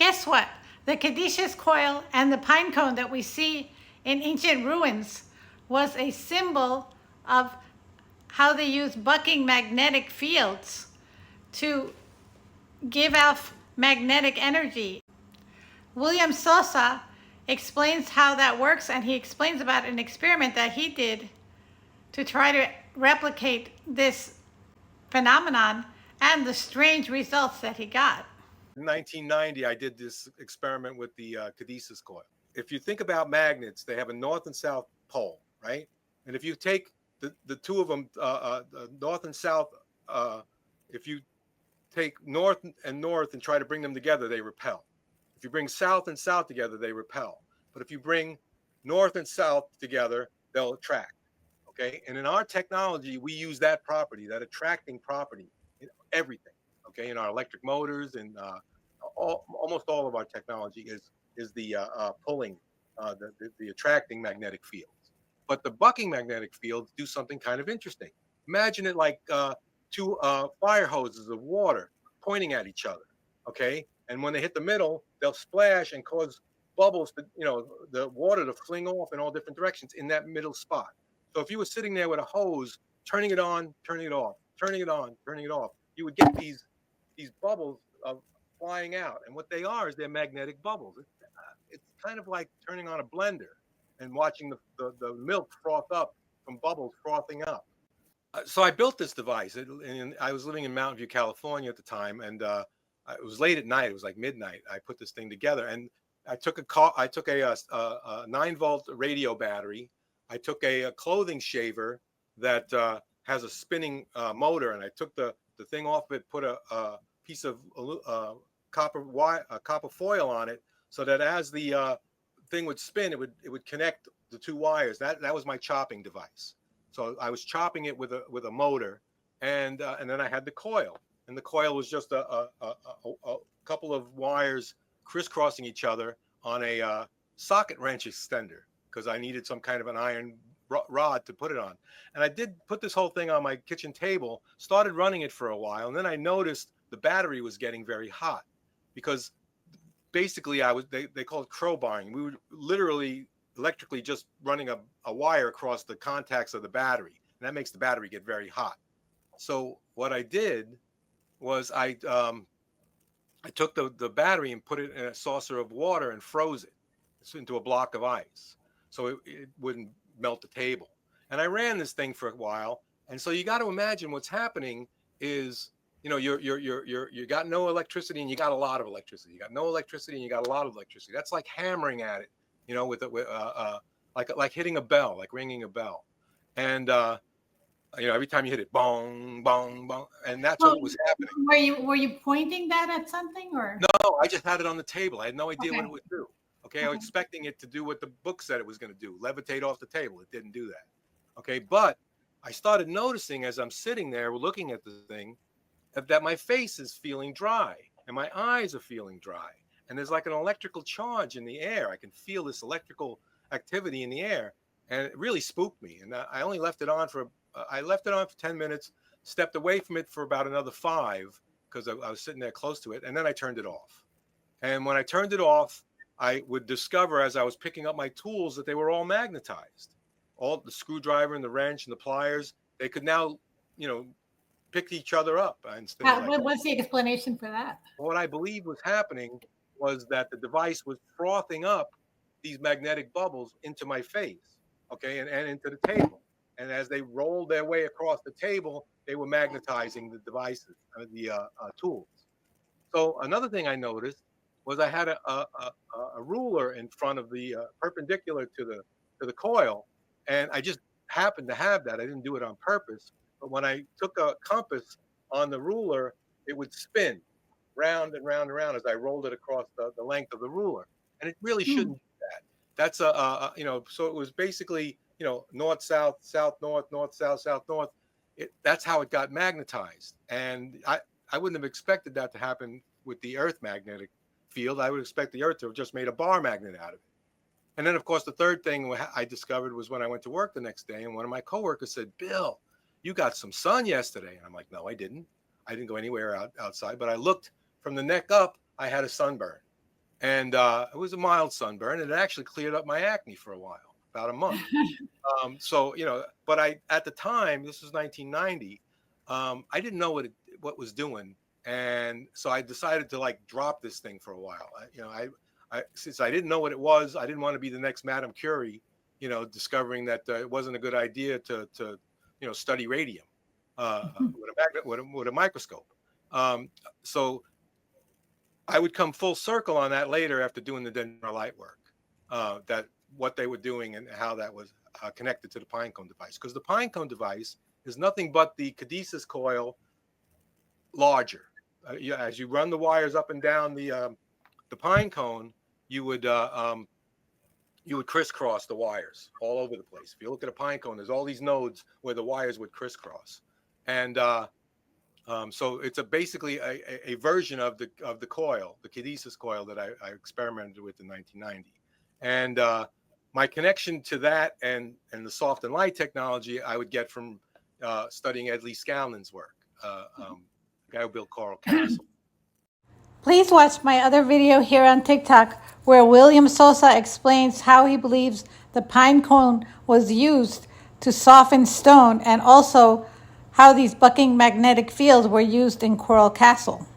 Guess what? The Caduceus coil and the pine cone that we see in ancient ruins was a symbol of how they used bucking magnetic fields to give off magnetic energy. William Sosa explains how that works, and he explains about an experiment that he did to try to replicate this phenomenon and the strange results that he got. In 1990, I did this experiment with the cadesis coil. If you think about magnets, they have a north and south pole, right? And if you take the two of them, north and south, if you take north and north and try to bring them together, they repel. If you bring south and south together, they repel. But if you bring north and south together, they'll attract. Okay. And in our technology, we use that property, that attracting property, in everything. Okay. In our electric motors and almost all of our technology is the pulling, the attracting magnetic fields. But the bucking magnetic fields do something kind of interesting. Imagine it like two fire hoses of water pointing at each other. Okay. And when they hit the middle, they'll splash and cause bubbles to, the water to fling off in all different directions in that middle spot. So if you were sitting there with a hose, turning it on, turning it off, turning it on, turning it off, you would get these bubbles of flying out. And what they are is they're magnetic bubbles. It's kind of like turning on a blender and watching the milk froth up from bubbles frothing up. So I built this device, and I was living in Mountain View, California at the time, and it was late at night. It was like midnight. I put this thing together, and I took a 9-volt radio battery. I took a clothing shaver that has a spinning motor, and I took the thing off of it, put a piece of copper foil on it, so that as the thing would spin, it would connect the two wires. That was my chopping device. So I was chopping it with a motor, and then I had the coil, and the coil was just a couple of wires crisscrossing each other on a socket wrench extender, because I needed some kind of an iron rod to put it on. And I did put this whole thing on my kitchen table, started running it for a while, and then I noticed the battery was getting very hot, because basically they call it crowbarring. We would literally electrically just running a wire across the contacts of the battery, and that makes the battery get very hot. So what I did was I took the battery and put it in a saucer of water and froze it into a block of ice, so it wouldn't melt the table. And I ran this thing for a while, and so you got to imagine what's happening is, you got no electricity and you got a lot of electricity. You got no electricity and you got a lot of electricity. That's like hammering at it, like hitting a bell, like ringing a bell. And every time you hit it, bong, bong, bong, and that's Well, what was happening. were you pointing that at something or? No, I just had it on the table. I had no idea what Okay. it would do. Okay, I was expecting it to do what the book said it was going to do, levitate off the table. It didn't do that. Okay, but I started noticing as I'm sitting there looking at the thing that my face is feeling dry and my eyes are feeling dry. And there's like an electrical charge in the air. I can feel this electrical activity in the air. And it really spooked me. And I only left it on for 10 minutes, stepped away from it for about another 5, because I was sitting there close to it. And then I turned it off. And when I turned it off, I would discover as I was picking up my tools that they were all magnetized. All the screwdriver and the wrench and the pliers, they could now, pick each other up and things like that. What's the explanation for that? What I believe was happening was that the device was frothing up these magnetic bubbles into my face, okay, and into the table. And as they rolled their way across the table, they were magnetizing the devices, the tools. So another thing I noticed was I had a ruler in front of the perpendicular to the coil, and I just happened to have that. I didn't do it on purpose, but when I took a compass on the ruler, it would spin round and round and round as I rolled it across the length of the ruler, and it really Hmm. shouldn't do that. That's so it was basically north south south north north south south north. That's how it got magnetized, and I wouldn't have expected that to happen with the Earth magnetic field. I would expect the Earth to have just made a bar magnet out of it. And then, of course, the third thing I discovered was when I went to work the next day, and one of my coworkers said, "Bill, you got some sun yesterday." And I'm like, "No, I didn't. I didn't go anywhere outside, but I looked from the neck up. I had a sunburn." and it was a mild sunburn, and it actually cleared up my acne for a while, about a month. So but at the time, this was 1990. I didn't know what was doing, and so I decided to like drop this thing for a while. Since I didn't know what it was, I didn't want to be the next Madame Curie, discovering that it wasn't a good idea to study radium with a microscope. So I would come full circle on that later after doing the dendritic light work, that what they were doing and how that was connected to the pinecone device. Because the pinecone device is nothing but the cadesis coil larger. As you run the wires up and down the pinecone, you would crisscross the wires all over the place. If you look at a pinecone, there's all these nodes where the wires would crisscross, and so it's basically a version of the coil, the cadesis coil that I experimented with in 1990. And my connection to that and the soft and light technology I would get from studying Ed Lee Scanlon's work, the guy who built Coral Castle. Please watch my other video here on TikTok where William Sosa explains how he believes the pine cone was used to soften stone, and also how these bucking magnetic fields were used in Coral Castle.